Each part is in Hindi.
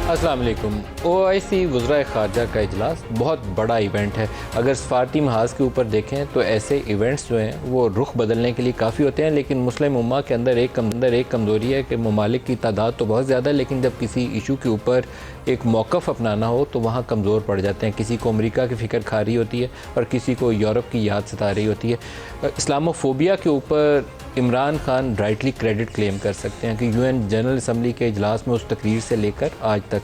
अस्सलाम वालेकुम। OIC वज़राए ख़ारजा का इजलास बहुत बड़ा इवेंट है। अगर सफ़ारती महाज के ऊपर देखें तो ऐसे इवेंट्स जो हैं वो रुख बदलने के लिए काफ़ी होते हैं, लेकिन मुस्लिम उम्मा के अंदर एक कमज़ोरी है कि ममालिक की तादाद तो बहुत ज़्यादा है, लेकिन जब किसी इशू के ऊपर एक मौक़िफ़ अपनाना हो तो वहाँ कमज़ोर पड़ जाते हैं। किसी को अमेरिका की फ़िक्र खा रही होती है और किसी को यूरोप की याद सता रही होती है। इस्लामोफोबिया के ऊपर Imran Khan rightly credit claim कर सकते हैं कि UN जनरल असम्बली के इजलास में उस तकरीर से लेकर आज तक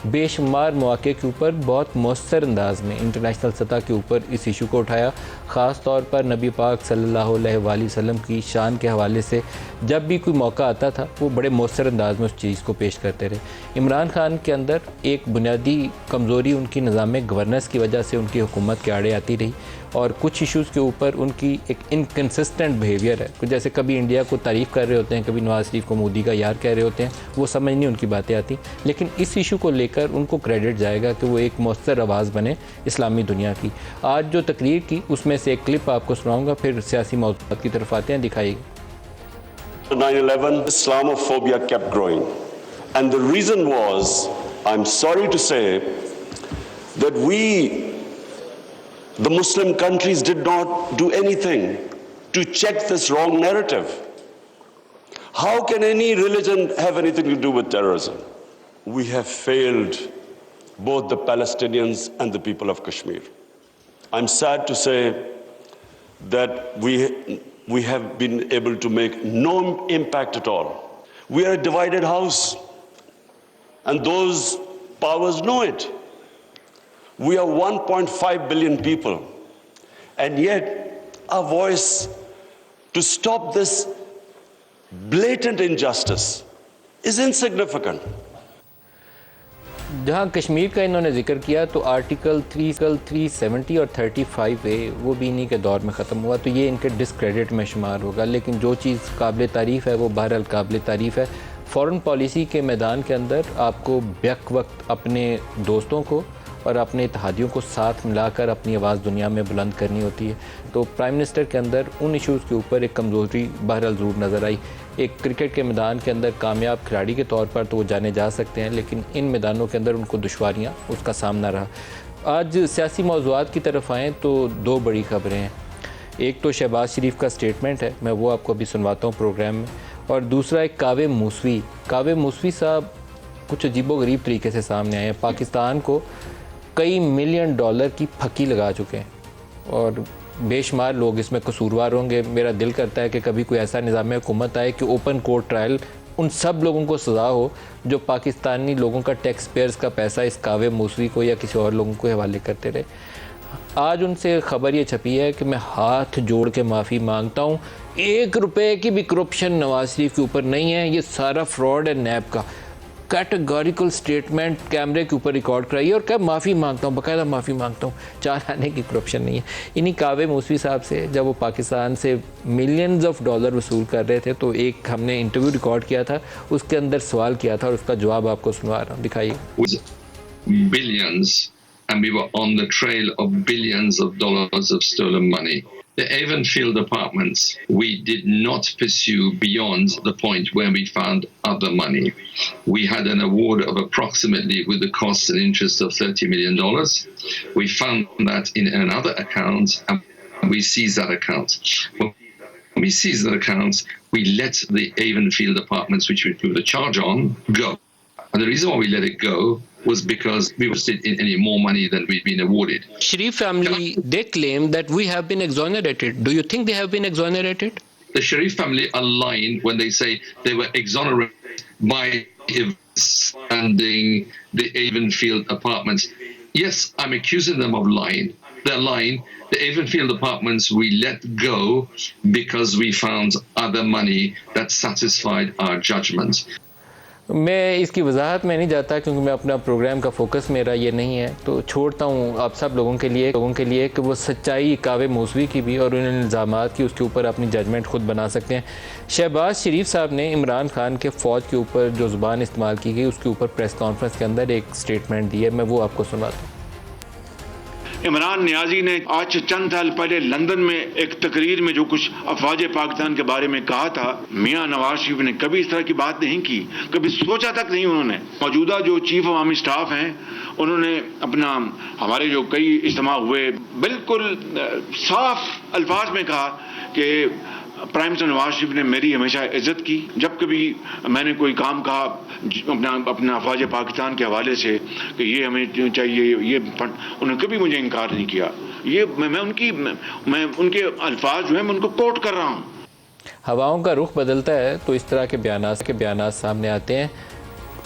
बेशुमार मौक़े के ऊपर बहुत मौसर अंदाज में इंटरनेशनल सतह के ऊपर इस इशू को उठाया। ख़ास तौर पर नबी पाक सल्लल्लाहु अलैहि वसल्लम की शान के हवाले से जब भी कोई मौका आता था वो बड़े मौसर अंदाज में उस चीज़ को पेश करते रहे। इमरान खान के अंदर एक बुनियादी कमज़ोरी उनकी निज़ाम गवर्नेंस की वजह से उनकी हुकूमत के आड़े आती रही, और कुछ इश्यूज़ के ऊपर उनकी एक इनकन्सिस्टेंट बिहेवियर है। जैसे कभी इंडिया को तारीफ़ कर रहे होते हैं, कभी नवाज़ शरीफ को मोदी का यार कह रहे होते हैं, वो समझ नहीं उनकी बातें आती। लेकिन इस इशू को लेकर उनको क्रेडिट जाएगा कि वो एक मौसर आवाज़ बने इस्लामी दुनिया की। आज जो तकरीर की उसमें से एक क्लिप आपको सुनाऊँगा, फिर सियासी मौज़ूआत की तरफ आते हैं। दिखाइए। 9/11, Islamophobia kept growing, and the reason was, I'm sorry to say, that the Muslim countries did not do anything to check this wrong narrative. How can any religion have anything to do with terrorism? We have failed both the Palestinians and the people of Kashmir. I'm sad to say that we have been able to make no impact at all. We are a divided house, and those powers know it. We are 1.5 billion people, and yet our voice to stop this blatant injustice is insignificant. जहाँ कश्मीर का इन्होंने जिक्र किया तो आर्टिकल 370 और 35A वो भी इन्हीं के दौर में ख़त्म हुआ, तो ये इनके डिस्क्रेडिट में शुमार होगा। लेकिन जो चीज़ काबिल तारीफ़ है वो बहरहाल काबिल तारीफ़ है। फ़ॉरेन पॉलिसी के मैदान के अंदर आपको बेक वक्त अपने दोस्तों को और अपने इत्तेहादियों को साथ मिलाकर अपनी आवाज़ दुनिया में बुलंद करनी होती है। तो प्राइम मिनिस्टर के अंदर उन इश्यूज़ के ऊपर एक कमज़ोरी बहरहाल ज़रूर नज़र आई। एक क्रिकेट के मैदान के अंदर कामयाब खिलाड़ी के तौर पर तो वो जाने जा सकते हैं, लेकिन इन मैदानों के अंदर उनको दुश्वारियाँ उसका सामना रहा। आज सियासी मौज़ूआत की तरफ आएँ तो दो बड़ी ख़बरें हैं। एक तो शहबाज शरीफ का स्टेटमेंट है, मैं वो आपको अभी सुनवाता हूँ प्रोग्राम में, और दूसरा एक कावे मूसवी साहब कुछ अजीबोगरीब तरीके से सामने आए हैं। पाकिस्तान को कई मिलियन डॉलर की फकी लगा चुके हैं और बेशुमार लोग इसमें कसूरवार होंगे। मेरा दिल करता है कि कभी कोई ऐसा निज़ाम हुकूमत आए कि ओपन कोर्ट ट्रायल उन सब लोगों को सज़ा हो जो पाकिस्तानी लोगों का टैक्स पेयर्स का पैसा इस कावे मूसवी को या किसी और लोगों को हवाले करते रहे। आज उनसे खबर ये छपी है कि मैं हाथ जोड़ के माफ़ी मांगता हूँ, 1 रुपये की भी करप्शन नवाज शरीफ के ऊपर नहीं है, ये सारा फ्रॉड है नैब का। कैटेगोरिकल स्टेटमेंट कैमरे के ऊपर रिकॉर्ड कराइए और क्या माफ़ी मांगता हूँ, बाकायदा माफ़ी मांगता हूँ, 4 आने की करप्शन नहीं है। इन्हीं कावे मूसवी साहब से जब वो पाकिस्तान से मिलियंस ऑफ डॉलर वसूल कर रहे थे तो एक हमने इंटरव्यू रिकॉर्ड किया था, उसके अंदर सवाल किया था और उसका जवाब आपको सुनवा रहा हूँ। दिखाइए। Billions, and we were on the trail of billions of dollars of stolen money. The Avonfield apartments, we did not pursue beyond the point where we found other money. We had an award of approximately, with the costs and interest, of $30 million. We found that in another account, and we seized that account. When we seized that account, we let the Avonfield apartments, which we put a charge on, go. And the reason why we let it go was because we were still in any more money than we'd been awarded. Sharif family, they claim that we have been exonerated. Do you think they have been exonerated? The Sharif family are lying when they say they were exonerated by funding the Avonfield apartments. Yes, I'm accusing them of lying. They're lying. The Avonfield apartments we let go because we found other money that satisfied our judgment. मैं इसकी वजाहत में नहीं जाता क्योंकि मैं अपना प्रोग्राम का फोकस मेरा ये नहीं है, तो छोड़ता हूँ आप सब लोगों के लिए कि वो सच्चाई कावे मूसवी की भी और उन इल्ज़ामात की उसके ऊपर अपनी जजमेंट ख़ुद बना सकते हैं। शहबाज शरीफ साहब ने इमरान खान के फ़ौज के ऊपर जो ज़ुबान इस्तेमाल की गई उसके ऊपर प्रेस कॉन्फ्रेंस के अंदर एक स्टेटमेंट दी है, मैं वो आपको सुनवाता हूँ। इमरान नियाजी ने आज चंद साल पहले लंदन में एक तकरीर में जो कुछ अफवाज पाकिस्तान के बारे में कहा था, मियां नवाज शरीफ ने कभी इस तरह की बात नहीं की, कभी सोचा तक नहीं उन्होंने। मौजूदा जो चीफ अवामी स्टाफ हैं उन्होंने अपना, हमारे जो कई इज्तिमा हुए, बिल्कुल साफ अल्फाज में कहा कि प्राइम मिनिस्टर नवाज शरीफ ने मेरी हमेशा इज्जत की। जब कभी मैंने कोई काम कहा अपना अफवाज पाकिस्तान के हवाले से कि ये हमें चाहिए, ये फंड, उन्होंने कभी मुझे इनकार नहीं किया। ये मैं उनके अल्फाज जो है मैं उनको कोट कर रहा हूँ। हवाओं का रुख बदलता है तो इस तरह के बयानात सामने आते हैं।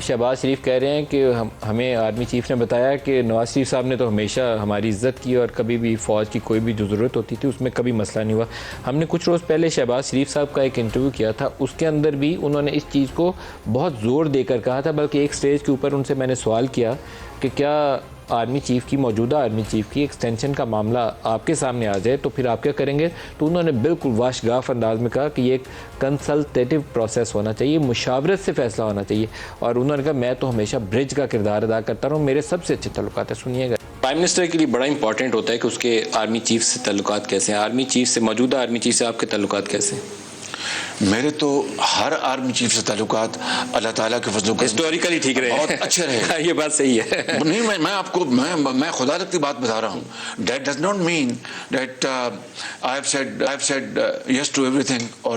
शहबाज शरीफ कह रहे हैं कि हमें आर्मी चीफ ने बताया कि नवाज शरीफ साहब ने तो हमेशा हमारी इज़्ज़त की और कभी भी फ़ौज की कोई भी जो ज़रूरत होती थी उसमें कभी मसला नहीं हुआ। हमने कुछ रोज़ पहले शहबाज शरीफ साहब का एक इंटरव्यू किया था, उसके अंदर भी उन्होंने इस चीज़ को बहुत ज़ोर देकर कहा था। बल्कि एक स्टेज के ऊपर उनसे मैंने सवाल किया कि क्या आर्मी चीफ़ की, मौजूदा आर्मी चीफ़ की एक्सटेंशन का मामला आपके सामने आ जाए तो फिर आप क्या करेंगे? तो उन्होंने बिल्कुल वाशगाफ अंदाज में कहा कि ये एक कंसल्टेटिव प्रोसेस होना चाहिए, मुशावरत से फ़ैसला होना चाहिए। और उन्होंने कहा मैं तो हमेशा ब्रिज का किरदार अदा करता रहा हूँ, मेरे सबसे अच्छे तल्लुकात है। सुनिएगा। प्राइम मिनिस्टर के लिए बड़ा इंपॉर्टेंट होता है कि उसके आर्मी चीफ से तल्लुकात कैसे हैं। आर्मी चीफ से, मौजूदा आर्मी चीफ से आपके तल्लुकात कैसे हैं? मेरे तो हर आर्मी चीफ से ताल्लुकात अल्लाह ताला के फजल से हिस्टोरिकली ठीक रहे, बहुत अच्छे रहे। ये बात सही है। नहीं, मैं आपको मैं खुदा लगती बात बता रहा हूँ। That does not mean that I have said yes to everything or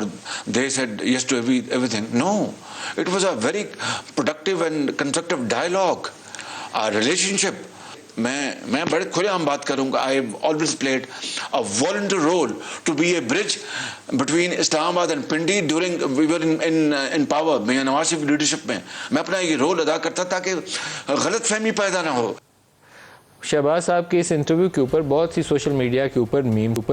they said yes to everything. No, it was a very productive and constructive dialogue, a relationship. मैं बड़े खुलेआम बात करूंगा। I have always played a volunteer role to be a bridge between Islamabad and Pindi during we were in power. Mian Nawaz Sharif leadership में मैं अपना ये रोल अदा करता ताकि गलतफहमी पैदा ना हो। शहबाज साहब के इस इंटरव्यू के ऊपर बहुत सी सोशल मीडिया के ऊपर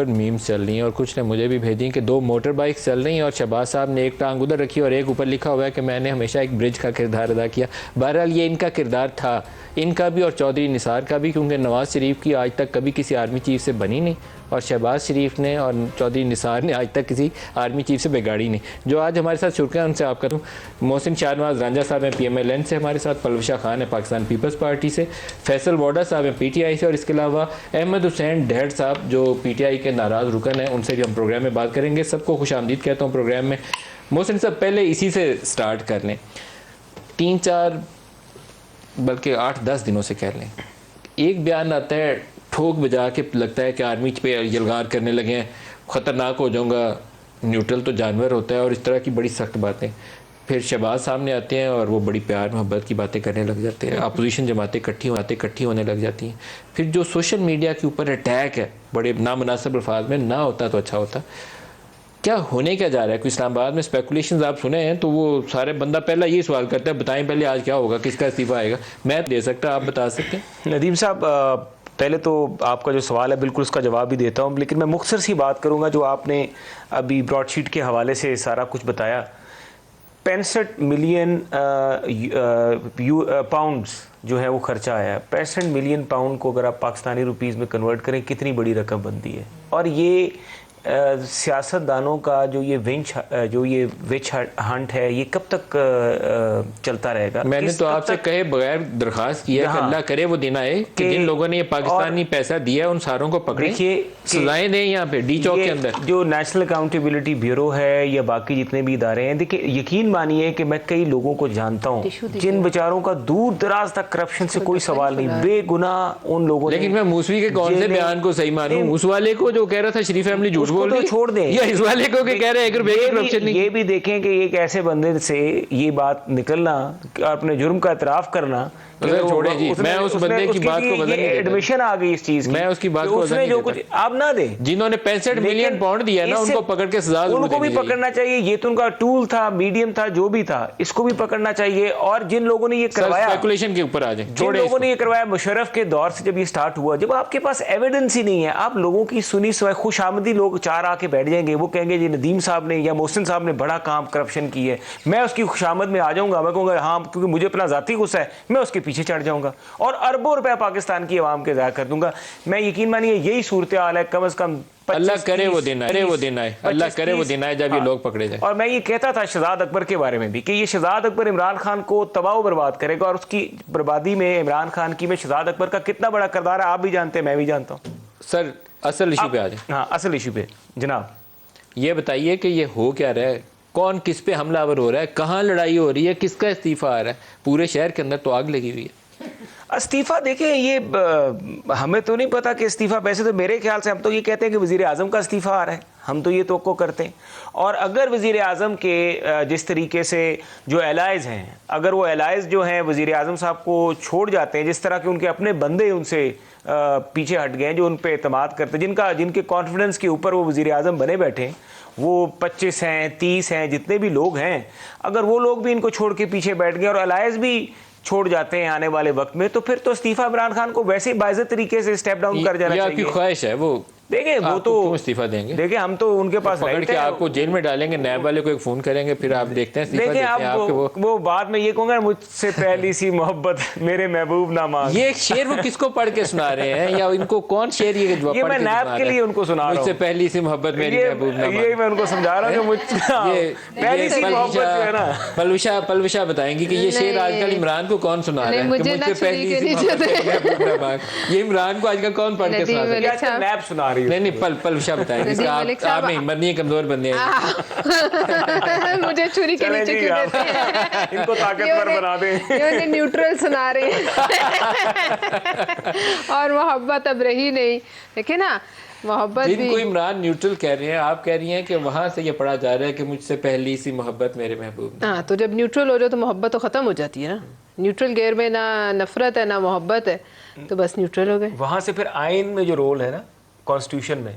मीम्स चल रही हैं और कुछ ने मुझे भी भेजी कि 2 मोटर बाइक्स चल रही हैं और शहबाज साहब ने एक टांग उधर रखी और एक ऊपर लिखा हुआ है कि मैंने हमेशा एक ब्रिज का किरदार अदा किया। बहरहाल ये इनका किरदार था, इनका भी और चौधरी निसार का भी, क्योंकि नवाज शरीफ की आज तक कभी किसी आर्मी चीफ से बनी नहीं और शहबाज शरीफ ने और चौधरी निसार ने आज तक किसी आर्मी चीफ से बिगाड़ी नहीं। जो आज हमारे साथ शुरू हैं उनसे आप करूँ। मोहसिन शाहनवाज रांझा साहब हैं PMLN से हमारे साथ, पलवशा खान है पाकिस्तान पीपल्स पार्टी से, फैसल वोडा साहब हैं PTI से और इसके अलावा अहमद हुसैन ढेड़ साहब जो PTI के नाराज़ रुकन हैं, उनसे भी हम प्रोग्राम में बात करेंगे। सबको खुशामदीद कहता हूँ प्रोग्राम में। मोहसिन साहब पहले इसी से स्टार्ट कर लें। 3-4 बल्कि 8-10 दिनों से कह लें, एक बयान आता है ठोक बजा के, लगता है कि आर्मी पे यलगार करने लगे हैं, ख़तरनाक हो जाऊंगा, न्यूट्रल तो जानवर होता है और इस तरह की बड़ी सख्त बातें। फिर शहबाज सामने आते हैं और वो बड़ी प्यार मोहब्बत की बातें करने लग जाते हैं। अपोजिशन जमातें इकट्ठी होने लग जाती हैं। फिर जो सोशल मीडिया के ऊपर अटैक है बड़े नामुनासिब अल्फाज में, ना होता तो अच्छा होता। क्या होने क्या जा रहा है? कोई इस्लामाबाद में स्पेकुलेशंस आप सुने हैं तो वो सारे बंदा पहला ये सवाल करता है बताएं पहले आज क्या होगा, किसका इस्तीफा आएगा। मैं दे सकता, आप बता सकते हैं? नदीम साहब, पहले तो आपका जो सवाल है बिल्कुल उसका जवाब भी देता हूँ, लेकिन मैं मुख्तसर सी बात करूँगा। जो आपने अभी ब्रॉडशीट के हवाले से सारा कुछ बताया, 65 मिलियन पाउंड्स जो है वो खर्चा आया है। 65 मिलियन पाउंड को अगर आप पाकिस्तानी रुपीज़ में कन्वर्ट करें कितनी बड़ी रकम बनती है। और ये सियासतदानों का जो ये विच हंट है ये कब तक चलता रहेगा? मैंने तो आपसे कहे बगैर दरखास्त किया कि अल्लाह करे वो दिन आए कि जिन लोगों ने ये पाकिस्तानी पैसा दिया उन सारों को पकड़े, सजाएं दें। यहाँ पे डी चौक के अंदर जो नेशनल अकाउंटेबिलिटी ब्यूरो है या बाकी जितने भी इदारे हैं, देखिए यकीन मानिए कि मैं कई लोगों को जानता हूँ जिन बेचारों का दूर दराज तक करप्शन से कोई सवाल नहीं, बेगुनाह उन लोगों। लेकिन मैं मूसवी के कौन से बयान को सही मानूं? उस वाले को जो कह रहा था शरीफ फैमिली झूठ बोल रही, छोड़ दें, या इस वाले को कह रहे हैं करप्शन नहीं? ये भी देखें कि एक ऐसे बंदे से ये बात निकलना, अपने जुर्म का इतराफ करना, छोड़े जी। मैं उस बंदे की बात को बदल नहीं देता। एडमिशन आ गई इस चीज की, मैं उसकी बात को बदल नहीं देता। कुछ आप ना दे, जिन्होंने 65 मिलियन पाउंड दिया ना उनको पकड़ के सजा उनको भी पकड़ना चाहिए। ये तो उनका टूल था, मीडियम था, जो भी था, इसको भी पकड़ना चाहिए। और जिन लोगों ने ये करवाया, स्पेकुलेशन के ऊपर आ जाए, जिन लोगों ने ये करवाया, मुशर्रफ के दौर से जब ये स्टार्ट हुआ, जब आपके पास एविडेंस ही नहीं है, आप लोगों की सुनी सुनाई खुशामदी लोग चार आके बैठ जाएंगे, वो कहेंगे जी नदीम साहब ने या मोहसिन साहब ने बड़ा काम करप्शन की है, मैं उसकी खुशामद में आ जाऊंगा, मैं कहूँगा हाँ क्योंकि मुझे अपना ज़ाती गुस्सा है, मैं उसके पीछे चढ़ जाऊँगा और अरबों रुपया पाकिस्तान की आवाम के ज़ाया कर दूंगा। मैं यकीन मानिए यही सूरत हाल है। कम अज़ कम अल्लाह करे वो दिन आए, अल्लाह करे वो दिन आए जब ये लोग पकड़े जाए। और मैं ये कहता था शहजाद अकबर के बारे में भी कि ये शहजाद अकबर इमरान खान को तबाह बर्बाद करेगा, और उसकी बर्बादी में इमरान खान की में शहजाद अकबर का कितना बड़ा किरदार है आप भी जानते हैं, मैं भी जानता हूँ। सर असल इशू पे आ जाए। हाँ असल इशू पे जनाब, ये बताइए कि ये हो क्या रहा है, कौन किस पे हमलावर हो रहा है, कहाँ लड़ाई हो रही है, किसका इस्तीफा आ रहा है? पूरे शहर के अंदर तो आग लगी हुई है। इस्तीफा देखें, ये हमें तो नहीं पता कि इस्तीफा, वैसे तो मेरे ख्याल से हम तो ये कहते हैं कि वज़ीर आज़म का इस्तीफा आ रहा है, हम तो ये तवक्को करते हैं। और अगर वज़ीर आज़म के जिस तरीके से जो एलाइज़ हैं, अगर वो एलाइज़ जो हैं वज़ीर आज़म साहब को छोड़ जाते हैं, जिस तरह के उनके अपने बंदे उनसे पीछे हट गए हैं, जो उन पर एतमाद करते हैं, जिनके कॉन्फिडेंस के ऊपर वो वज़ीर आज़म बने बैठे हैं, वो 25 हैं 30 हैं जितने भी लोग हैं, अगर वो लोग भी इनको छोड़ के पीछे बैठ गए और एलाइज़ भी छोड़ जाते हैं आने वाले वक्त में, तो फिर तो इस्तीफा इमरान खान को वैसे ही बाइज़त तरीके से स्टेप डाउन कर जाना चाहिए। आपकी ख्वाहिश है वो देखिए, वो तो क्यों इस्तीफा देंगे? देखिए हम तो उनके पास पकड़ के आपको जेल में डालेंगे, नैब वाले को एक फोन करेंगे, फिर आप देखते हैं इस्तीफा देखिए देते हैं आप वो बाद में ये कहूँगा मुझसे पहली सी मोहब्बत मेरे महबूब ना मांग। ये शेर वो किसको पढ़ के सुना रहे हैं, या इनको कौन शेर ये मैं नैब के लिए उनको सुना रहा हूँ, मुझसे पहली सी मोहब्बत मेरी महबूब ना मांग। ये मैं उनको समझा रहा हूँ कि मुझसे पहली सी मोहब्बत जो है ना, पलविशा बताएंगी कि ये शेर आजकल इमरान को कौन सुना रहा है, मुझसे पहली सी मोहब्बत मेरी महबूब ना मांग। ये इमरान को आजकल कौन पढ़ के सुना रहा है? नैब सुना रही है। नहीं पलविशा बताएंगे, आप में हिम्मत नहीं है, कमजोर बंदे हैं। मुझे छुरी के नीचे क्यों देते हैं? इनको ताकतवर बना दें। ये न्यूट्रल सुना रहे हैं और मोहब्बत अब रही नहीं। देखिए ना, मोहब्बत भी जिनको इमरान न्यूट्रल कह रहे हैं, आप कह रही हैं कि वहां से ये पढ़ा जा रहा है कि मुझसे पहली सी मोहब्बत मेरे महबूब। हाँ, तो जब न्यूट्रल हो जाओ तो मोहब्बत तो खत्म हो जाती है ना। न्यूट्रल गेयर में ना नफरत है ना मोहब्बत है, तो बस न्यूट्रल हो गए। वहां से फिर आइन में जो रोल है ना कॉन्स्टिट्यूशन में,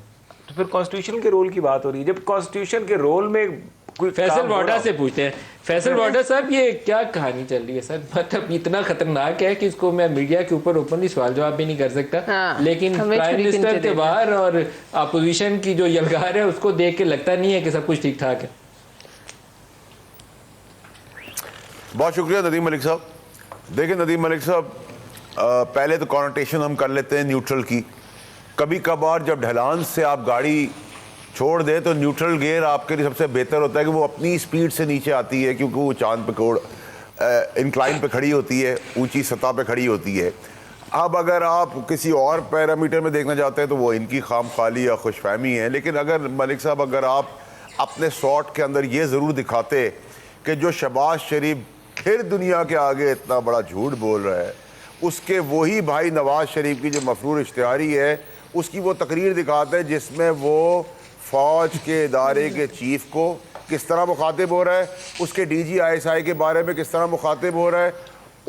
तो फिर कॉन्स्टिट्यूशन के रोल की बात हो रही है। जब कॉन्स्टिट्यूशन के रोल में कोई फैसल वाडा से पूछते हैं, फैसल वाडा साहब ये क्या कहानी चल रही है सर? मतलब इतना खतरनाक है कि इसको मैं मीडिया के ऊपर ओपनली सवाल जवाब भी नहीं कर सकता। हाँ, लेकिन प्राइम मिनिस्टर के बाहर और अपोजिशन की जो यलगार है उसको देख के लगता नहीं है कि सब कुछ ठीक ठाक है। बहुत शुक्रिया नदीम मलिक साहब। देखिए नदीम मलिक साहब, पहले तो कॉनोटेशन हम कर लेते हैं न्यूट्रल की। कभी कभार जब ढलान से आप गाड़ी छोड़ दें तो न्यूट्रल गियर आपके लिए सबसे बेहतर होता है कि वो अपनी स्पीड से नीचे आती है, क्योंकि वो चांद पे कोड़ इंक्लाइन पे खड़ी होती है, ऊंची सतह पे खड़ी होती है। अब अगर आप किसी और पैरामीटर में देखना चाहते हैं तो वो इनकी खाम खाली या खुशफहमी है। लेकिन अगर मलिक साहब, अगर आप अपने शॉट के अंदर ये ज़रूर दिखाते कि जो शहबाज शरीफ फिर दुनिया के आगे इतना बड़ा झूठ बोल रहा है, उसके वही भाई नवाज शरीफ की जो मफरूर इश्तिहारी है उसकी वो तकरीर दिखाते हैं जिसमें वो फ़ौज के इदारे के चीफ को किस तरह मुखातिब हो रहा है, उसके DGISI के बारे में किस तरह मुखातिब हो रहा है,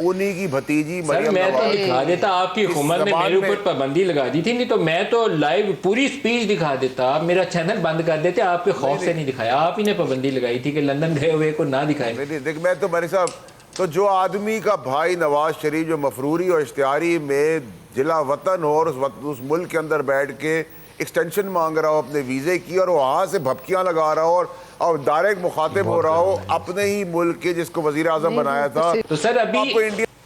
उन्हीं की भतीजी मरियम मैं तो नवाज दिखा देता, आपकी हुकूमत ने मेरे ऊपर पाबंदी लगा दी थी, नहीं तो मैं तो लाइव पूरी स्पीच दिखा देता। आप मेरा चैनल बंद कर देते, आपके खौफ से नहीं दिखाया। आप ही ने पाबंदी लगाई थी कि लंदन गए हुए को ना दिखाए। देख मैं तो मलिक साहब, तो जो आदमी का भाई नवाज शरीफ जो मफरूरी और इश्तिहारी में जिला वतन हो और उस मुल्क के अंदर बैठ के एक्सटेंशन मांग रहा हो अपने वीज़े की, और वहाँ से भपकियाँ लगा रहा हो और डायरेक्ट मुखातिब हो रहा हो अपने ही मुल्क के जिसको वज़ीर आज़म बनाया था। तो सर अभी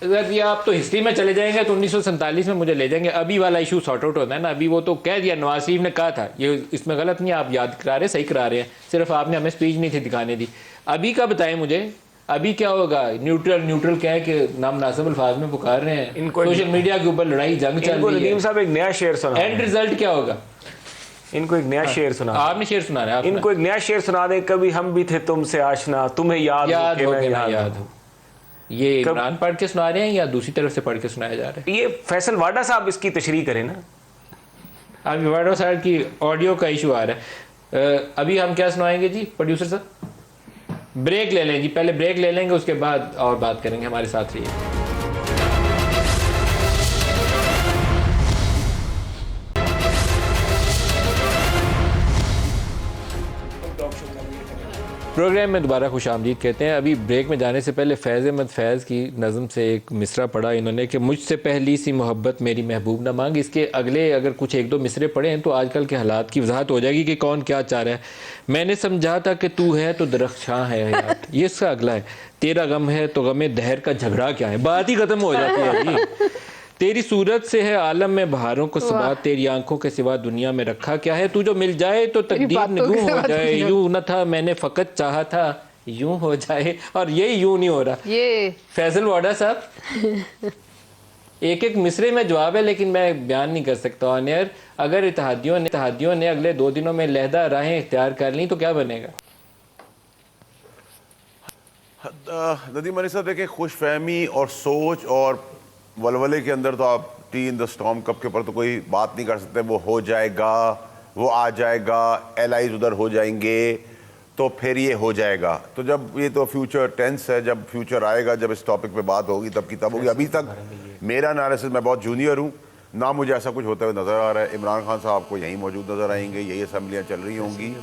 अगर ये आप तो हिस्ट्री में चले जाएंगे तो 1947 में मुझे ले जाएंगे। अभी वाला इशू सॉर्ट आउट होता है ना। अभी वो तो कह दिया, नवाज शरीफ ने कहा था, ये इसमें गलत नहीं है, आप याद करा रहे, सही करा रहे हैं, सिर्फ आपने हमें स्पीच नहीं थी दिखाने दी। अभी का बताएं मुझे, अभी क्या होगा? न्यूट्रल क्या है कि नामनासिब अल्फाज में पुकार रहे हैं, सोशल मीडिया के ऊपर लड़ाई जंग चल रही है। साहब एक नया शेर सुना, एंड रिजल्ट क्या होगा? इनको एक नया शेर सुना, आपने शेर सुना रहा है, इनको एक नया शेर सुना दे। कभी हम भी थे तुमसे आशना, तुम्हें याद हो कि मैं याद हूं। ये इमरान पढ़ के सुना रहे हैं या दूसरी तरफ से पढ़ के सुनाया जा रहा है? ये फैसल वाडा साहब इसकी तशरीह करें ना। अभी वाडा साहब की ऑडियो का इशू आ रहा है। अभी हम क्या सुनाएंगे जी प्रोड्यूसर साहब? ब्रेक ले लें जी, पहले ब्रेक ले लेंगे, उसके बाद और बात करेंगे। हमारे साथ रहिए। प्रोग्राम में दोबारा खुश आमदीद कहते हैं। अभी ब्रेक में जाने से पहले फैज़ अहमद फैज़ की नज़म से एक मिसरा पढ़ा इन्होंने कि मुझसे पहली सी मोहब्बत मेरी महबूब ना मांग। इसके अगले अगर कुछ एक दो मिसरे पढ़े हैं तो आजकल के हालात की वजाहत हो जाएगी कि कौन क्या चाह रहा है। मैंने समझा था कि तू है तो दरख्शां है हयात, ये इसका अगला है। तेरा गम है तो गमे दहर का झगड़ा क्या है, बात ही खत्म हो जाती है जी। तेरी सूरत से है आलम में बहारों को सबा, तेरी आंखों के सिवा दुनिया में रखा क्या है। तू जो मिल जाए तो तकदीर यूं हो जाए, यूं न था मैंने फकत चाहा था यूं हो जाए, और यही यूं नहीं हो रहा। ये फैजल वाडा साहब एक एक मिसरे में जवाब है लेकिन मैं बयान नहीं कर सकता ऑन एयर। अगर इत्तेहादियों ने अगले 2 दिनों में लहदा राहें इख्तियार कर ली तो क्या बनेगा? नदीम मलिक साहब देखिए, खुश फहमी और सोच और वलवले के अंदर तो आप T in the storm cup के ऊपर तो कोई बात नहीं कर सकते। वो हो जाएगा, वो आ जाएगा, एलाइज उधर हो जाएंगे तो फिर ये हो जाएगा। तो जब ये तो फ्यूचर टेंस है, जब फ्यूचर आएगा, जब इस टॉपिक पे बात होगी तब की तब होगी। अभी तक मेरा एनालिसिस, मैं बहुत जूनियर हूँ ना, मुझे ऐसा कुछ होता हुआ नज़र आ रहा है। इमरान खान साहब को यहीं मौजूद नज़र आएंगे, यही असम्बलियाँ चल रही होंगी।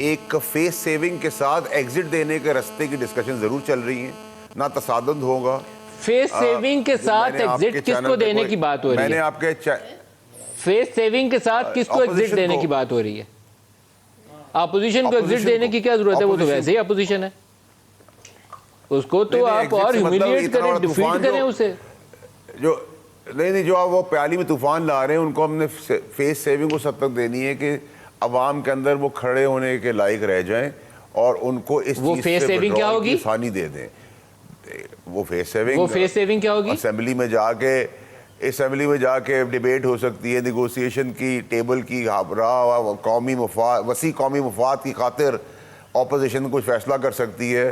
एक फेस सेविंग के साथ एग्जिट देने के रास्ते की डिस्कशन ज़रूर चल रही है, ना तसादुम होगा। फेस सेविंग के साथ एग्जिट किसको देने की बात हो रही है? मैंने आपके फेस सेविंग के साथ किसको एग्जिट देने की बात हो रही है? अपोजिशन को एग्जिट देने की क्या जरूरत है? वो तो वैसे ही अपोजिशन है, उसको तो आप और ह्यूमिलिएट करें, डिफीट करें उसे। जो नहीं जो आप वो प्याली में तूफान ला रहे हैं, उनको हमने फेस सेविंग को सब तक देनी है कि अवाम के अंदर वो खड़े होने के लायक रह जाएं और उनको इस वो फेस सेविंग क्या होगी? आसानी दे दें। वो फेस सेविंग क्या होगी? असेंबली में जाके डिबेट हो सकती है, निगोसिएशन की टेबल की कौमी मफाद, वसी कौमी मफाद की खातिर ऑपोजिशन कुछ फैसला कर सकती है,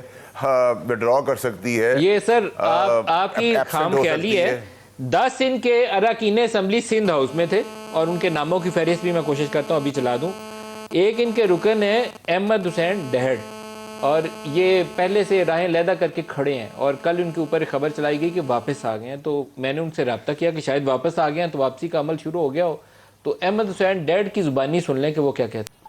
विड्रॉ कर सकती है। ये सर आपकी खामख्याली है। 10 इनके अरकान असेंबली सिंध हाउस में थे और उनके नामों की फहरिस्त भी मैं कोशिश करता हूँ अभी चला दूँ। एक इनके रुकन है अहमद हुसैन डहड़, और ये पहले से राहें लैदा करके खड़े हैं और कल उनके ऊपर खबर चलाई गई कि वापस आ गए हैं। तो मैंने उनसे रब्ता किया कि शायद वापस आ गए हैं तो वापसी का अमल शुरू हो गया हो। तो अहमद हुसैन डैड की ज़ुबानी सुन लें कि वो क्या कहते हैं।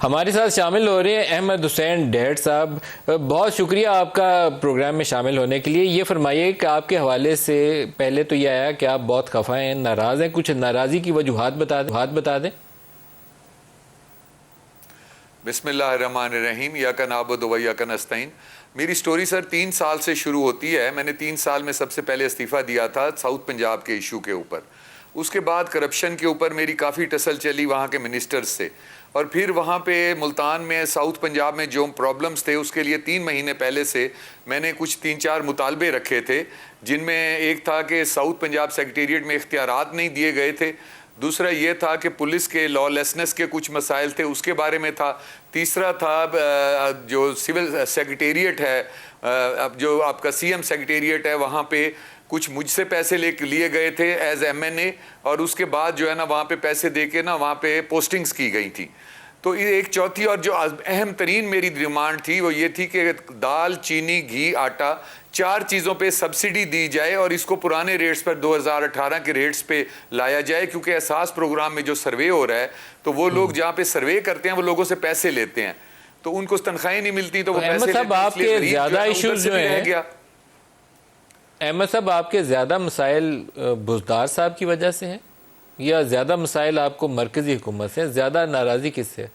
हमारे साथ शामिल हो रहे हैं अहमद हुसैन डैड साहब। बहुत शुक्रिया आपका प्रोग्राम में शामिल होने के लिए। ये फरमाइए कि आपके हवाले से पहले तो ये आया कि आप बहुत खफा हैं, नाराज़ हैं, कुछ नाराज़गी की वजूहात बता दें। बिस्मिल्लाहिर्रहमानिर्रहीम, या का नाबुद व या का नस्तईन। मेरी स्टोरी सर 3 साल से शुरू होती है। मैंने 3 साल में सबसे पहले इस्तीफ़ा दिया था साउथ पंजाब के इशू के ऊपर। उसके बाद करप्शन के ऊपर मेरी काफ़ी टसल चली वहाँ के मिनिस्टर्स से, और फिर वहाँ पे मुल्तान में साउथ पंजाब में जो प्रॉब्लम्स थे उसके लिए 3 महीने पहले से मैंने कुछ 3-4 मुतालबे रखे थे, जिनमें एक था कि साउथ पंजाब सेक्रेटेरिएट में इख्तियारात नहीं दिए गए थे। दूसरा ये था कि पुलिस के लॉलेसनेस के कुछ मसाइल थे, उसके बारे में था। तीसरा था जो सिविल सेक्रेटेरिएट है, अब जो आपका सीएम सेक्रेटेरिएट है, वहाँ पे कुछ मुझसे पैसे लिए गए थे एज MNA, और उसके बाद जो है ना वहाँ पे पैसे दे के ना वहाँ पे पोस्टिंग्स की गई थी। तो ये एक चौथी और जो अहम तरीन मेरी डिमांड थी वो ये थी कि दाल, चीनी, घी, आटा, 4 चीज़ों पे सब्सिडी दी जाए और इसको पुराने रेट्स पर 2018 के रेट्स पे लाया जाए, क्योंकि एहसास प्रोग्राम में जो सर्वे हो रहा है तो वो लोग जहाँ पे सर्वे करते हैं वो लोगों से पैसे लेते हैं, तो उनको तनख्वाहें नहीं मिलती, तो वो पैसे आपके ज़्यादा इश्यूज जो हैं अहमद साहब, आपके ज़्यादा मसाइल बुज़दार साहब की वजह से हैं या ज़्यादा मसाइल आपको मरकज़ी हुकूमत से? ज़्यादा नाराज़ी किससे?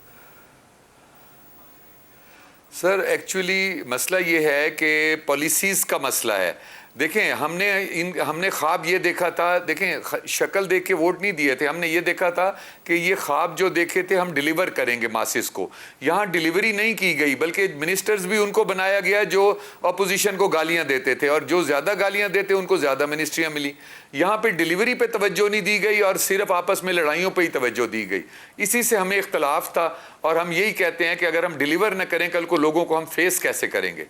सर एक्चुअली मसला ये है कि पॉलिसीज़ का मसला है। देखें हमने ख्वाब ये देखा था, देखें शक्ल देख के वोट नहीं दिए थे, हमने ये देखा था कि ये ख्वाब जो देखे थे हम डिलीवर करेंगे मासिस को। यहाँ डिलीवरी नहीं की गई, बल्कि मिनिस्टर्स भी उनको बनाया गया जो अपोजिशन को गालियाँ देते थे, और जो ज़्यादा गालियाँ देते उनको ज़्यादा मिनिस्ट्रियाँ मिली। यहाँ पे डिलीवरी पे तवज्जो नहीं दी गई और सिर्फ आपस में लड़ाइयों पे ही तवज्जो दी गई। इसी से हमें इख्तलाफ था, और हम यही कहते हैं कि अगर हम डिलीवर न करें कल को लोगों को हम फेस कैसे करेंगे।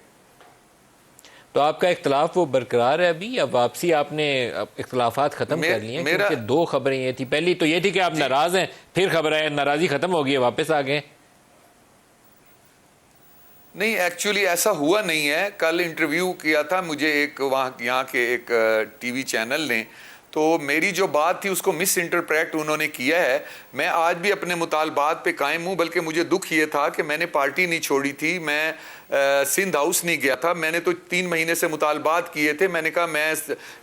तो आपका इख्तलाफ वो बरकरार है अभी, या वापसी आपने इख्तलाफात ख़त्म कर लिए हैं? क्योंकि 2 खबरें ये थी, पहली तो ये थी कि आप नाराज़ हैं, फिर खबर है नाराज़ी ख़त्म हो गई, वापस आ गए। नहीं, एक्चुअली ऐसा हुआ नहीं है। कल इंटरव्यू किया था मुझे एक यहाँ के एक टीवी चैनल ने, तो मेरी जो बात थी उसको मिस इंटरप्रेट उन्होंने किया है। मैं आज भी अपने मुतालबात पे कायम हूँ, बल्कि मुझे दुख ये था कि मैंने पार्टी नहीं छोड़ी थी, मैं सिंध हाउस नहीं गया था। मैंने तो 3 महीने से मुतालबात किए थे। मैंने कहा मैं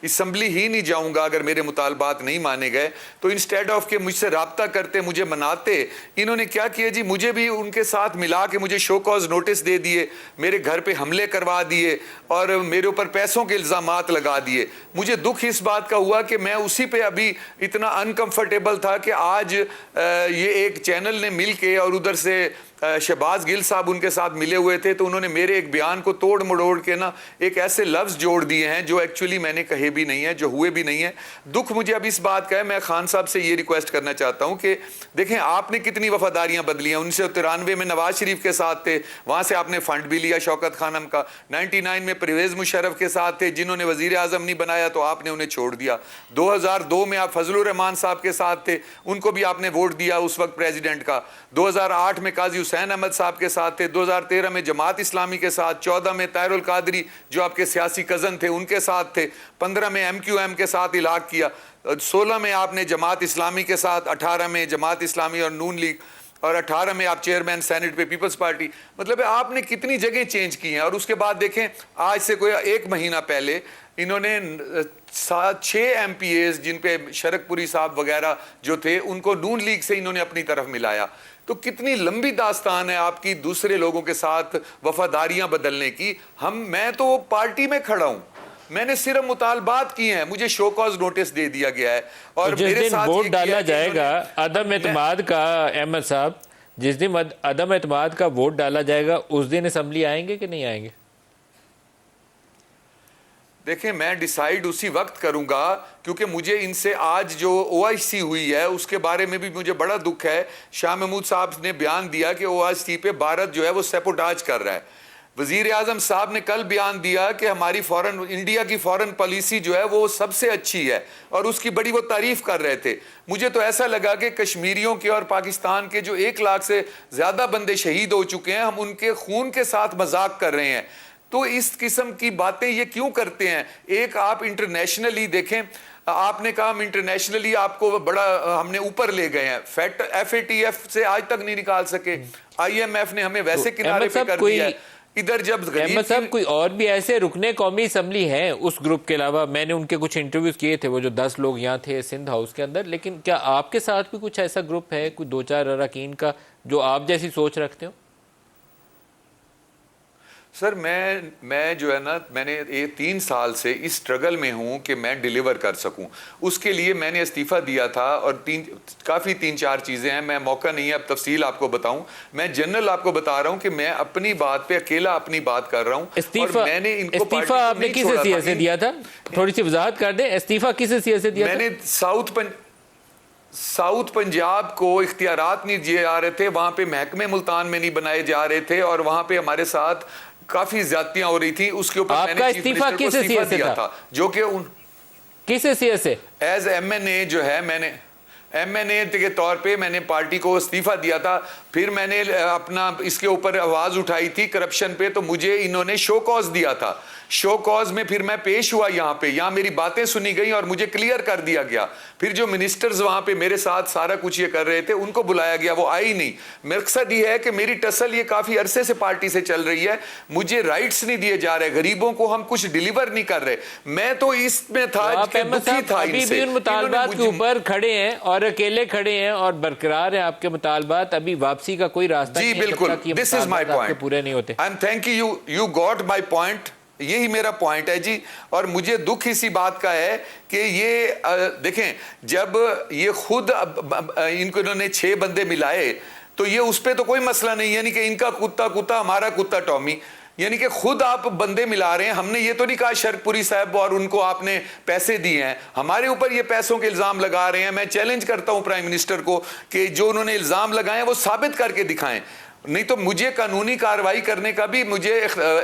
असम्बली ही नहीं जाऊंगा अगर मेरे मुतालबात नहीं माने गए। तो इंस्टेड ऑफ के मुझसे रब्ता करते, मुझे मनाते, इन्होंने क्या किया जी, मुझे भी उनके साथ मिला के मुझे शो कॉज नोटिस दे दिए, मेरे घर पे हमले करवा दिए और मेरे ऊपर पैसों के इल्ज़ामात लगा दिए। मुझे दुख इस बात का हुआ कि मैं उसी पे अभी इतना अनकंफर्टेबल था कि आज ये एक चैनल ने मिल के और उधर से शहबाज गिल साहब उनके साथ मिले हुए थे, तो उन्होंने मेरे एक बयान को तोड़ मड़ोड़ के ना एक ऐसे लफ्ज़ जोड़ दिए हैं जो एक्चुअली मैंने कहे भी नहीं है, जो हुए भी नहीं है। दुख मुझे अब इस बात का है। मैं खान साहब से ये रिक्वेस्ट करना चाहता हूं कि देखें, आपने कितनी वफादारियां बदली हैं। 1993 में नवाज शरीफ के साथ थे, वहां से आपने फंड भी लिया शौकत खानम का। 99 में परवेज मुशर्रफ के साथ थे, जिन्होंने वजीर आजम नहीं बनाया तो आपने उन्हें छोड़ दिया। 2002 में आप फजलुर रहमान साहब के साथ थे, उनको भी आपने वोट दिया उस वक्त प्रेसिडेंट का। 2008 में काजी हुसैन अहमद साहब के साथ थे, 2013 में जमात इस्लामी के साथ, 14 में ताहिरुल कादरी जो आपके सियासी कज़न थे उनके साथ थे, 15 में MQM के साथ इलाक किया, 16 में आपने जमात इस्लामी के साथ, 18 में जमात इस्लामी और नून लीग, और 18 में आप चेयरमैन सेनेट पे पीपल्स पार्टी। मतलब आपने कितनी जगह चेंज की हैं। और उसके बाद देखें, आज से कोई 1 महीना पहले इन्होंने 6 MPAs जिन पे शरकपुरी साहब वगैरह जो थे उनको नून लीग से इन्होंने अपनी तरफ मिलाया। तो कितनी लंबी दास्तान है आपकी दूसरे लोगों के साथ वफादारियां बदलने की। मैं तो पार्टी में खड़ा हूं, मैंने सिर्फ मुतालबात किए हैं, मुझे शो कॉज नोटिस दे दिया गया है। और जिस मेरे दिन साथ वोट डाला जाएगा अदम एतमाद का, अहमद साहब, जिस दिन अदम एतमाद का वोट डाला जाएगा उस दिन असेंबली आएंगे कि नहीं आएंगे? देखें, मैं डिसाइड उसी वक्त करूंगा, क्योंकि मुझे इनसे आज जो OIC हुई है उसके बारे में भी मुझे बड़ा दुख है। शाह महमूद साहब ने बयान दिया कि OIC पे भारत जो है वो सैबोटाज कर रहा है। वजीर आजम साहब ने कल बयान दिया कि हमारी इंडिया की फॉरेन पॉलिसी जो है वो सबसे अच्छी है और उसकी बड़ी वो तारीफ कर रहे थे। मुझे तो ऐसा लगा कि कश्मीरियों के और पाकिस्तान के जो 1 लाख से ज्यादा बंदे शहीद हो चुके हैं, हम उनके खून के साथ मजाक कर रहे हैं। तो इस किस्म की बातें ये क्यों करते हैं? एक आप इंटरनेशनली देखें, आपने कहा हम इंटरनेशनली आपको बड़ा हमने ऊपर ले गए हैं, FATF से आज तक नहीं निकाल सके, IMF ने हमें वैसे किनारे पे कर दिया है। इधर जब अहमद साहब, कोई और भी ऐसे रुकने कौमी असम्बली हैं उस ग्रुप के अलावा? मैंने उनके कुछ इंटरव्यूज किए थे, वो जो 10 लोग यहाँ थे सिंध हाउस के अंदर, लेकिन क्या आपके साथ भी कुछ ऐसा ग्रुप है, कोई 2-4 अरकान का जो आप जैसी सोच रखते हो? सर, मैं जो है ना, मैंने 3 साल से इस स्ट्रगल में हूं कि मैं डिलीवर कर सकूं। उसके लिए मैंने इस्तीफा दिया था और काफ़ी 3-4 चीज़ें हैं। मैं मौका नहीं है अब तफसील आपको बताऊं। मैं जनरल आपको बता रहा हूं कि मैं अपनी बात पे अकेला अपनी बात कर रहा हूं। इस्तीफा मैंने इनको इस्तीफा आपने किस हैसियत से दिया था? थोड़ी सी वजाहत कर दें, इस्तीफा किस हैसियत से दिया था? मैंने साउथ पंजाब को इख्तियारात नहीं दिए जा रहे थे, वहां पे महकमे मुल्तान में नहीं बनाए जा रहे थे और वहां पे हमारे साथ काफी ज्यादतियां हो रही थी। उसके ऊपर मैंने इस्तीफा किस हैसियत से था? जो कि किस हैसियत से? एज MNA जो है, मैंने MNA के तौर पे मैंने पार्टी को इस्तीफा दिया था। फिर मैंने अपना इसके ऊपर आवाज उठाई थी करप्शन पे, तो मुझे इन्होंने शो कॉज दिया था। शो कॉज में फिर मैं पेश हुआ यहाँ मेरी बातें सुनी गई और मुझे क्लियर कर दिया गया। फिर जो मिनिस्टर्स वहां पे मेरे साथ सारा कुछ ये कर रहे थे उनको बुलाया गया, वो आई नहीं। मकसद ये है कि मेरी टसल ये काफी अरसे से पार्टी से चल रही है, मुझे राइट्स नहीं दिए जा रहे, गरीबों को हम कुछ डिलीवर नहीं कर रहे। मैं तो इसमें था कि दुखी था अभी भी उन मुतालबात के ऊपर खड़े हैं और अकेले खड़े हैं और बरकरार हैं आपके मुतालबात, अभी वापसी का कोई रास्ता जी बिल्कुल, दिस इज माय पॉइंट, पूरे नहीं होते। I am thank you got my point. यही मेरा पॉइंट है जी। और मुझे दुख इसी बात का है कि ये देखें, जब ये खुद इन्होंने 6 बंदे मिलाए तो ये उस पर तो कोई मसला नहीं, यानी कि इनका कुत्ता हमारा कुत्ता टॉमी, यानी कि खुद आप बंदे मिला रहे हैं। हमने ये तो नहीं कहा शरकपुरी साहब और उनको आपने पैसे दिए हैं, हमारे ऊपर ये पैसों के इल्जाम लगा रहे हैं। मैं चैलेंज करता हूं प्राइम मिनिस्टर को कि जो उन्होंने इल्जाम लगाए वो साबित करके दिखाएं, नहीं तो मुझे कानूनी कार्रवाई करने का भी मुझे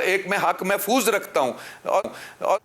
एक मैं हक महफूज रखता हूं। और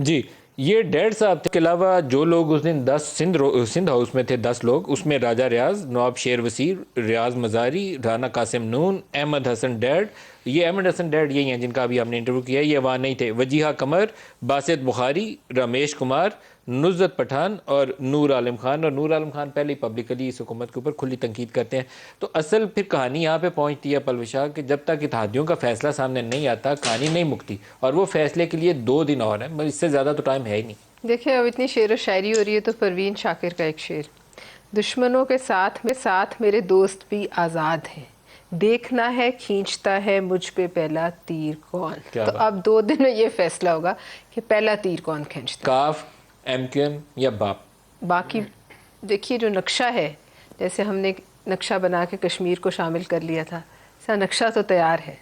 जी, ये डेढ़ साहब थे, के अलावा जो लोग उस दिन 10 सिंध हाउस में थे 10 लोग, उसमें राजा रियाज, नवाब शेर वसीर, रियाज मजारी, राना कासिम नून, अहमद हसन डैड, ये अहमद हसन डैड यही हैं जिनका अभी हमने इंटरव्यू किया है, ये वहाँ नहीं थे। वजीहा कमर, बासित बुखारी, रमेश कुमार, नुज़रत पठान और नूर आलम खान। और नूर आलम खान पहले ही पब्लिकली इस हुकूमत के ऊपर खुली तनकीद करते हैं। तो असल फिर कहानी यहाँ पे पहुँचती है पलविशा कि जब तक इत्तेहादियों का फैसला सामने नहीं आता कहानी नहीं मुकती, और वो फैसले के लिए 2 दिन और हैं, इससे ज़्यादा तो टाइम है ही नहीं। देखिए अब इतनी शेर व शायरी हो रही है तो परवीन शाकिर का एक शेर, दुश्मनों के साथ मेरे दोस्त भी आज़ाद हैं, देखना है खींचता है मुझ पे पहला तीर कौन। तो अब 2 दिन में ये फैसला होगा कि पहला तीर कौन खींचता। काफ, MQM या बाप। बाकी देखिए जो नक्शा है, जैसे हमने नक्शा बना के कश्मीर को शामिल कर लिया था, ऐसा नक्शा तो तैयार है,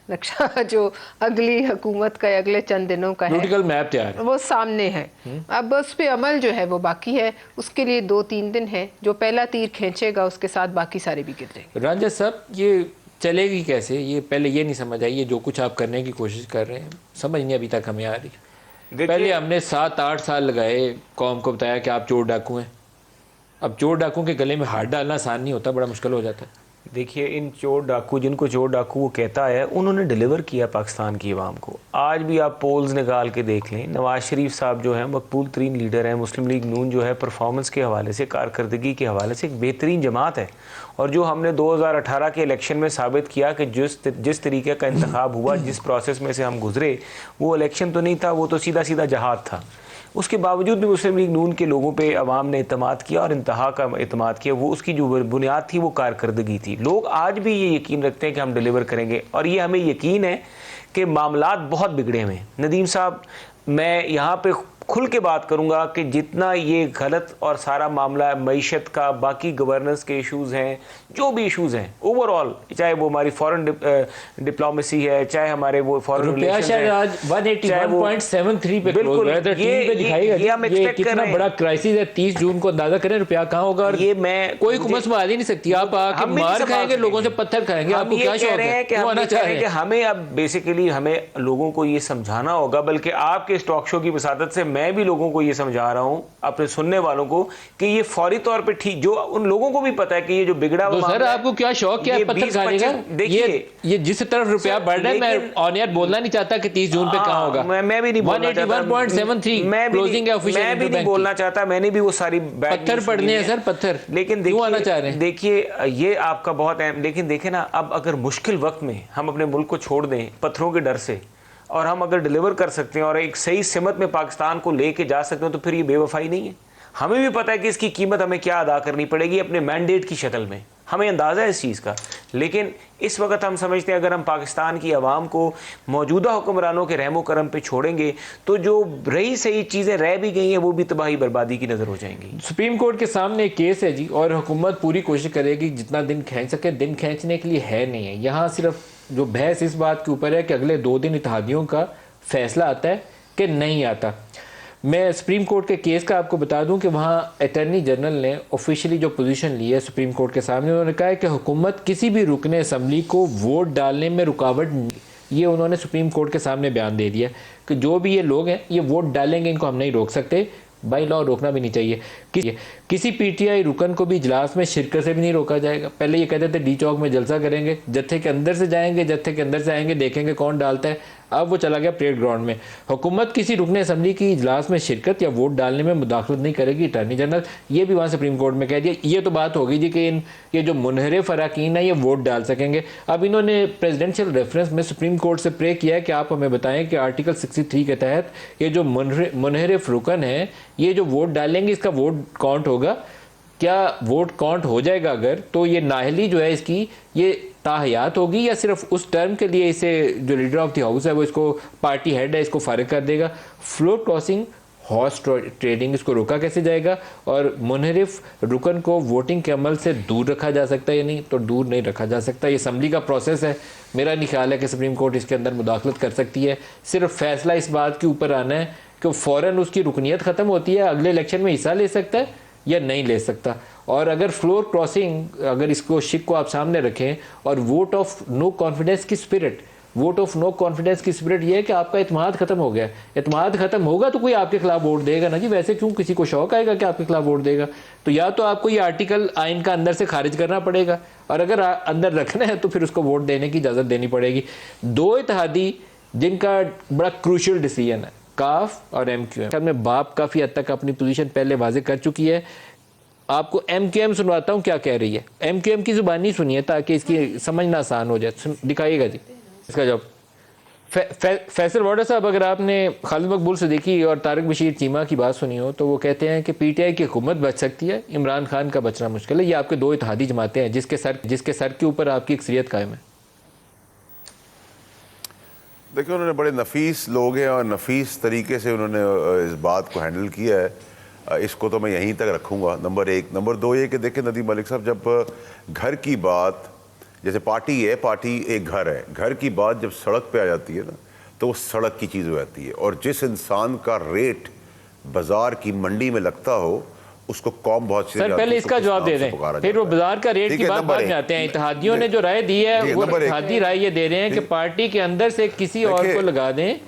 नक्शा जो अगली हुकूमत का अगले चंद दिनों का है, पॉलिटिकल मैप तैयार है, वो सामने है। अब उस पे अमल जो है वो बाकी है, उसके लिए 2-3 दिन है। जो पहला तीर खींचेगा उसके साथ बाकी सारे भी गिर जाएंगे। राजा साहब ये चलेगी कैसे, ये पहले ये नहीं समझ आई, ये जो कुछ आप करने की कोशिश कर रहे हैं समझ नहीं अभी तक हमें आ रही। पहले हमने 7-8 साल लगाए, कौम को बताया कि आप चोर डाकू हैं। अब चोर डाकू के गले में हाथ डालना आसान नहीं होता, बड़ा मुश्किल हो जाता है। देखिए इन चोर डाकू, जिनको चोर डाकू वो कहता है, उन्होंने डिलीवर किया पाकिस्तान की आवाम को। आज भी आप पोल्स निकाल के देख लें, नवाज शरीफ साहब जो हैं मकबूल तरीन लीडर हैं, मुस्लिम लीग नून जो है परफॉर्मेंस के हवाले से, कारकर्दगी के हवाले से एक बेहतरीन जमात है। और जो हमने 2018 के इलेक्शन में साबित किया कि जिस तरीके का इंतखाब हुआ, जिस प्रोसेस में से हम गुजरे, वो इलेक्शन तो नहीं था, वो तो सीधा सीधा जहाद था। उसके बावजूद भी मुस्लिम लीग नून के लोगों पे अवाम ने इत्तेमाद किया और इंतहा का इत्तेमाद किया। वो उसकी जो बुनियाद थी वो कारकर्दगी थी। लोग आज भी ये यकीन रखते हैं कि हम डिलीवर करेंगे, और ये हमें यकीन है कि मामलात बहुत बिगड़े हुए हैं। नदीम साहब, मैं यहाँ पे खुल के बात करूँगा कि जितना ये गलत और सारा मामला मईशत का, बाकी गवर्नेंस के इश्यूज़ हैं, जो भी इश्यूज़ हैं ओवरऑल, चाहे वो हमारी फॉरेन डिप्लोमेसी है, चाहे हमारे वो फॉरेन रिलेशंस है, आज 181.73 पे क्लोज हुआ है, तो टीवी पे दिखाएगा ये हम एक्सपेक्ट कर कितना रहे बड़ा क्राइसिस है। 30 जून को अंदाजा करें रुपया कहाँ होगा। और ये मैं कोई हुकूमत संभाल ही नहीं सकती। आप आके मार खाएंगे, लोगों से पत्थर खाएंगे, आपको क्या शौक है? वो आना चाह रहे हैं कि हमें अब बेसिकली हमें लोगों को ये समझाना होगा, बल्कि आपके इस टॉक शो की वसादत से मैं भी लोगों को ये समझा रहा हूं, अपने सुनने वालों को, कि ये फौरी तौर पे ठीक, जो उन लोगों को भी पता है कि ये जो बिगड़ा हुआ सर, आपको क्या शौक है पत्थर खाने का? देखिए ये जिस तरफ रुपया बढ़ रहा है, मैं ऑन एयर बोलना नहीं चाहता कि 30 जून पे कहां होगा। मैं भी नहीं बोलना चाहता, 181.73 क्लोजिंग है ऑफिशियल। मैं भी नहीं बोलना चाहता, मैंने भी वो सारी पत्थर पड़ने हैं सर, पत्थर। लेकिन क्यों आना चाह रहे हैं? देखिए ये आपका बहुत अहम, लेकिन देखे ना, अब अगर मुश्किल वक्त में हम अपने मुल्क को छोड़ दें पत्थरों के डर से, और हम अगर डिलीवर कर सकते हैं और एक सही सिमत में पाकिस्तान को लेके जा सकते हैं, तो फिर ये बेवफाई नहीं है। हमें भी पता है कि इसकी कीमत हमें क्या अदा करनी पड़ेगी अपने मैंडेट की शक्ल में, हमें अंदाज़ा है इस चीज़ का। लेकिन इस वक्त हम समझते हैं अगर हम पाकिस्तान की आवाम को मौजूदा हुक्मरानों के रहमो करम पे छोड़ेंगे, तो जो रही सही चीज़ें रह भी गई हैं वो भी तबाही बर्बादी की नज़र हो जाएंगी। सुप्रीम कोर्ट के सामने एक केस है जी, और हुकूमत पूरी कोशिश करेगी जितना दिन खींच सके। दिन खींचने के लिए है नहीं है यहाँ, सिर्फ जो बहस इस बात के ऊपर है कि अगले 2 दिन इत्तेहादियों का फैसला आता है कि नहीं आता। मैं सुप्रीम कोर्ट के केस का आपको बता दूं कि वहाँ अटॉर्नी जनरल ने ऑफिशियली जो पोजीशन ली है सुप्रीम कोर्ट के सामने, उन्होंने कहा है कि हुकूमत किसी भी रुकने असम्बली को वोट डालने में रुकावट, ये उन्होंने सुप्रीम कोर्ट के सामने बयान दे दिया कि जो भी ये लोग हैं ये वोट डालेंगे, इनको हम नहीं रोक सकते, बाई लॉ रोकना भी नहीं चाहिए। किसी PTI रुकन को भी इजलास में शिरकत से भी नहीं रोका जाएगा। पहले ये कहते थे डी चौक में जलसा करेंगे, जत्थे के अंदर से जाएंगे, जत्थे के अंदर से आएंगे, देखेंगे कौन डालता है। अब वो चला गया परेड ग्राउंड में। हुकूमत किसी रुकने असम्बली की इजलास में शिरकत या वोट डालने में मुदाखलत नहीं करेगी, अटॉर्नी जनरल, ये भी वहाँ सुप्रीम कोर्ट में कह दिया। ये तो बात होगी जी कि ये जो मुनहरिफ अरकान है ये वोट डाल सकेंगे। अब इन्होंने प्रेसिडेंशियल रेफरेंस में सुप्रीम कोर्ट से प्रे किया है कि आप हमें बताएं कि आर्टिकल 63 के तहत ये जो मुनहरिफ रुकन है ये जो वोट डालेंगे इसका वोट काउंट होगा क्या? वोट काउंट हो जाएगा अगर, तो ये नाहली जो है इसकी ये ताहयात होगी, या सिर्फ उस टर्म के लिए इसे जो लीडर ऑफ द हाउस है वो इसको, पार्टी हेड है, इसको फारिग कर देगा। फ्लोर क्रॉसिंग, हॉर्स ट्रेडिंग, इसको रोका कैसे जाएगा? और मुनहरिफ रुकन को वोटिंग के अमल से दूर रखा जा सकता है या नहीं? तो दूर नहीं रखा जा सकता। ये असम्बली का प्रोसेस है, मेरा नहीं ख्याल है कि सुप्रीम कोर्ट इसके अंदर मुदाखलत कर सकती है। सिर्फ फैसला इस बात के ऊपर आना है कि फ़ौरन उसकी रुकनीत ख़त्म होती है, अगले इलेक्शन में हिस्सा ले सकता है या नहीं ले सकता। और अगर फ्लोर क्रॉसिंग, अगर इसको शिक को आप सामने रखें और वोट ऑफ नो कॉन्फिडेंस की spirit, vote of no confidence की स्पिरिट ये है कि आपका इत्मीनान खत्म हो गया। इत्मीनान खत्म होगा तो कोई आपके खिलाफ वोट देगा ना जी, वैसे क्यों किसी को शौक आएगा कि आपके खिलाफ वोट देगा? तो या तो आपको ये आर्टिकल आइन का अंदर से खारिज करना पड़ेगा, और अगर अंदर रखना है तो फिर उसको वोट देने की इजाज़त देनी पड़ेगी। दो इत्तेहादी जिनका बड़ा क्रूशियल डिसीजन है, काफ और MQM, में बाप काफ़ी हद तक अपनी पोजीशन पहले वाजे कर चुकी है। आपको MQM सुनवाता हूँ क्या कह रही है। MQM की ज़ुबानी सुनिए ताकि इसकी समझना आसान हो जाए। दिखाइएगा जी इसका जवाब। फैसल वाडा साहब, अगर आपने खालिद मकबूल सिद्दीकी और तारिक बशीर चीमा की बात सुनी हो तो वो कहते हैं कि PTI की हुकूमत बच सकती है, इमरान खान का बचना मुश्किल है। ये आपके दो इत्तेहादी जमातें हैं जिसके सर के ऊपर आपकी अक्सरियत कायम है। देखिए, उन्होंने बड़े नफीस लोग हैं और नफीस तरीके से उन्होंने इस बात को हैंडल किया है। इसको तो मैं यहीं तक रखूँगा, नंबर एक। नंबर दो ये कि देखिए नदीम मलिक साहब, जब घर की बात, जैसे पार्टी है, पार्टी एक घर है, घर की बात जब सड़क पे आ जाती है ना तो वो सड़क की चीज़ हो जाती है। और जिस इंसान का रेट बाजार की मंडी में लगता हो उसको कौम बहुत सर पहले इसका जवाब दे दें, फिर वो बाजार का रेट की बात बाद में आते हैं। इत्तेहादियों ने जो राय दी है वो इत्तेहादी राय ये दे रहे हैं कि पार्टी के अंदर से किसी और को लगा दें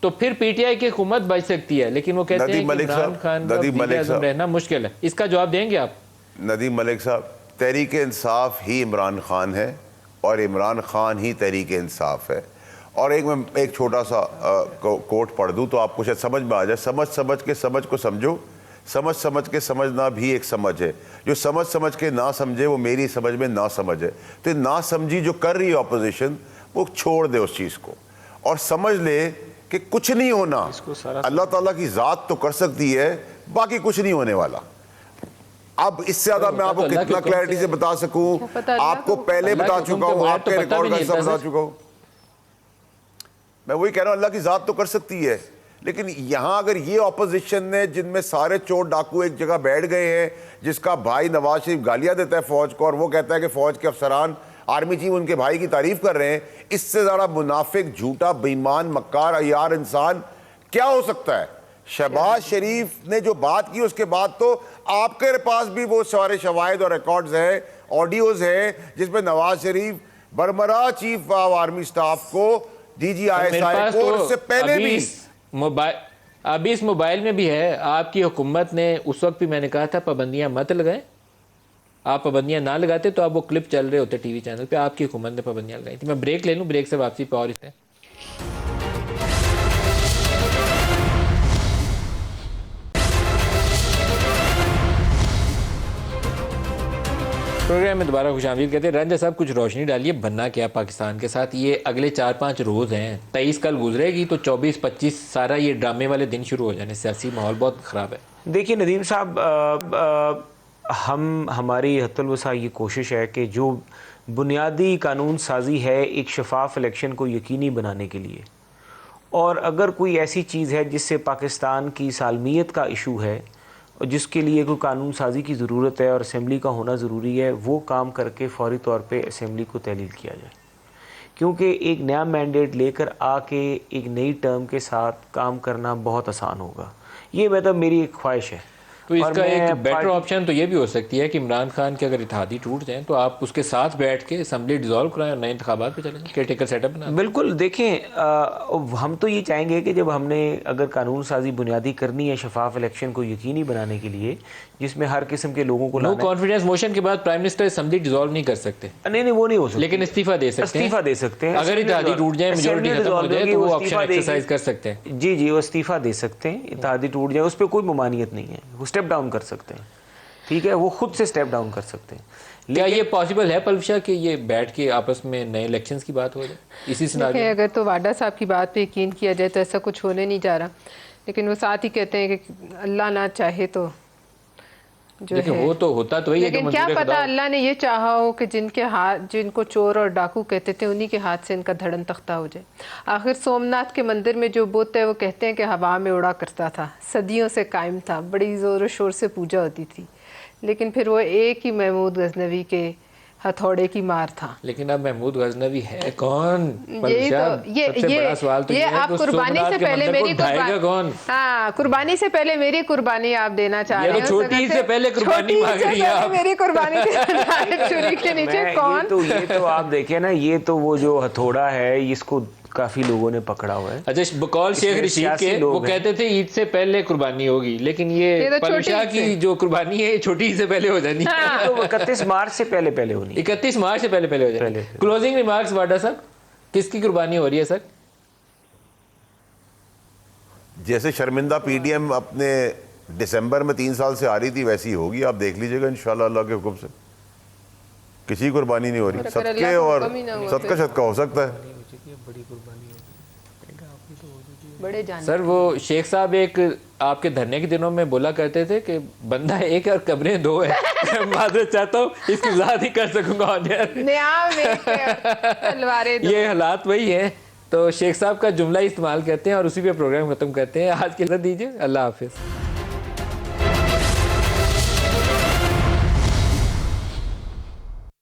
तो फिर PTI की हुकूमत बच सकती है, लेकिन वो कहते हैं कि इमरान खान का वज़ीर-ए-आज़म रहना मुश्किल है। इसका जवाब देंगे आप? नदीम मलिक साहब, तहरीक इंसाफ ही इमरान खान है और इमरान खान ही तहरीक इंसाफ है। और मैं एक छोटा सा कोट पढ़ दूँ तो आपको शायद समझ में आ जाए। समझ के समझ को समझो, समझ के समझना भी एक समझ है। जो समझ के ना समझे वो मेरी समझ में ना समझ है। तो ना समझी जो कर रही है ऑपोजिशन, वो छोड़ दे उस चीज़ को और समझ ले कि कुछ नहीं होना। अल्लाह ताला की ज़ात तो कर सकती है, बाकी कुछ नहीं होने वाला। अब इससे ज़्यादा मैं आपको कितना क्लैरिटी से बता सकूं, आपको पहले बता चुका हूं, आपके रिकॉर्ड का हिस्सा बता चुका हूं। मैं वही कह रहा हूं, अल्लाह की ज़ात तो कर सकती है, लेकिन यहां अगर ये ऑपोजिशन ने, जिनमें सारे चोर डाकू एक जगह बैठ गए हैं, जिसका भाई नवाज शरीफ गालियां देता है फौज को और वो कहता है कि फौज के अफसरान, आर्मी चीफ उनके भाई की तारीफ कर रहे हैं, इससे ज़्यादा मुनाफिक, झूठा, बेईमान, मक्कार, अय्यार इंसान क्या हो सकता है? शहबाज शरीफ ने जो बात की उसके बाद तो आपके पास भी वो सारे शवाहिद और रिकॉर्ड्स हैं, ऑडियोज हैं, जिसमें Nawaz Sharif बरमरा chief of army staff को, DGISI को, उससे पहले भी अभी इस मोबाइल में भी है। आपकी हुकूमत ने उस वक्त भी मैंने कहा था पाबंदियां मत लगाएं, आप पाबंदियां ना लगाते तो आप वो क्लिप चल रहे होते टीवी चैनल पे, आपकी हुकूमत ने पाबंदियां लगाई थी। मैं ब्रेक ले लूं, ब्रेक से वापसी पे और इसमें प्रोग्राम में दोबारा खुशामदीद कहते हैं। रंजा साहब कुछ रोशनी डालिए, बनना क्या पाकिस्तान के साथ? ये अगले 4-5 रोज़ हैं, 23 कल गुजरेगी तो 24-25 सारा ये ड्रामे वाले दिन शुरू हो जाने। सियासी माहौल बहुत ख़राब है। देखिए नदीम साहब, हमारी हत्तुल वसा ये कोशिश है कि जो बुनियादी कानून साजी है एक शफाफ इलेक्शन को यकीनी बनाने के लिए, और अगर कोई ऐसी चीज़ है जिससे पाकिस्तान की सालमियत का इशू है और जिसके लिए कोई कानून साजी की ज़रूरत है और असम्बली का होना ज़रूरी है, वो काम करके फौरी तौर पे असम्बली को तहलील किया जाए। क्योंकि एक नया मैंडेट लेकर आके एक नई टर्म के साथ काम करना बहुत आसान होगा। ये मतलब मेरी एक ख्वाहिश है। तो इसका एक बेटर ऑप्शन तो ये भी हो सकती है कि इमरान खान के अगर इत्तेहादी टूट जाएं तो आप उसके साथ बैठ के असम्बली डिसॉल्व कराएं और नए इंतखाबात पे चलें, केयरटेकर सेटअप बना। बिल्कुल, देखें हम तो ये चाहेंगे कि जब हमने अगर कानून साजी बुनियादी करनी है शफाफ इलेक्शन को यकीनी बनाने के लिए, जिसमें हर किस्म के लोगों को नो कॉन्फिडेंस मोशन के बाद प्राइम मिनिस्टर असम्बली डिसॉल्व नहीं कर सकते। नहीं वो नहीं हो सकता, लेकिन इस्तीफा दे सकते हैं। अगर इत्तेहादी टूट जाए, मेजॉरिटी खत्म हो जाए तो वो ऑप्शन एक्सरसाइज कर सकते हैं। जी वो इस्तीफा दे सकते हैं। इत्तेहादी टूट जाए उस पर कोई ममानियत नहीं है, वो स्टेप डाउन कर सकते हैं। ठीक है, वो खुद से स्टेप डाउन कर सकते हैं। क्या ये पॉसिबल है पलविशा कि ये बैठ के आपस में नए इलेक्शंस की बात हो जाए इसी सिनारियो? अगर तो वाडा साहब की बात पे यकीन किया जाए तो ऐसा कुछ होने नहीं जा रहा, लेकिन वो साथ ही कहते हैं कि अल्लाह ना चाहे तो जो है वो तो होता तो ही है। लेकिन क्या पता अल्लाह ने ये चाहा हो कि जिनके हाथ, जिनको चोर और डाकू कहते थे, उन्हीं के हाथ से इनका धड़न तख्ता हो जाए। आखिर सोमनाथ के मंदिर में जो बुत है वो कहते हैं कि हवा में उड़ा करता था, सदियों से कायम था, बड़ी ज़ोर शोर से पूजा होती थी, लेकिन फिर वो एक ही महमूद गजनवी के हथौड़े की मार था। लेकिन अब महमूद गजनवी है कौन? ये सवाल तो ये आप कुर्बानी से पहले मेरी कौन? हाँ, कुर्बानी से पहले मेरी कुर्बानी आप देना चाह रहे हैं। छोटी से पहले कुर्बानी मांग रही हैं आप। मेरी कुर्बानी छुरी के नीचे कौन? ये तो आप देखें ना, ये तो वो जो हथौड़ा है इसको काफ़ी लोगों ने पकड़ा हुआ है। अच्छा, बकौल शेख इसमें रशीद 86 के वो लोग हैं। कहते थे ईद से पहले कुर्बानी होगी, लेकिन ये तो परवीन छोटी शाह ईद की से। जो कुर्बानी है ये छोटी ईद से पहले हो जानी है। तो 31 मार्च से पहले होनी है। 31 मार्च से पहले हो जानी है। क्लोजिंग रिमार्क्स वाडा साहब, किसकी कुर्बानी हो रही है सर? जैसे शर्मिंदा पीडीएम अपने दिसंबर में 3 साल से आ रही थी वैसी ही होगी, आप देख लीजिएगा इंशाल्लाह अल्लाह के हुक्म से। किसी की कुर्बानी नहीं हो रही, अगर सबके अल्लाह का और हुक्म ही ना हुआ सबका फिर। शदका हो सकता है। बड़े जान सर वो शेख साहब एक आपके धरने के दिनों में बोला करते थे कि बंदा एक और कब्रें दो है। माजरत चाहता हूँ, इसकी वजाहत ही कर सकूंगा ऑन एयर। नियाम एक तलवारें दो। ये हालात वही है, तो शेख साहब का जुमला इस्तेमाल करते हैं और उसी पे प्रोग्राम खत्म करते हैं। आज के लिए दीजिए, अल्लाह हाफिज।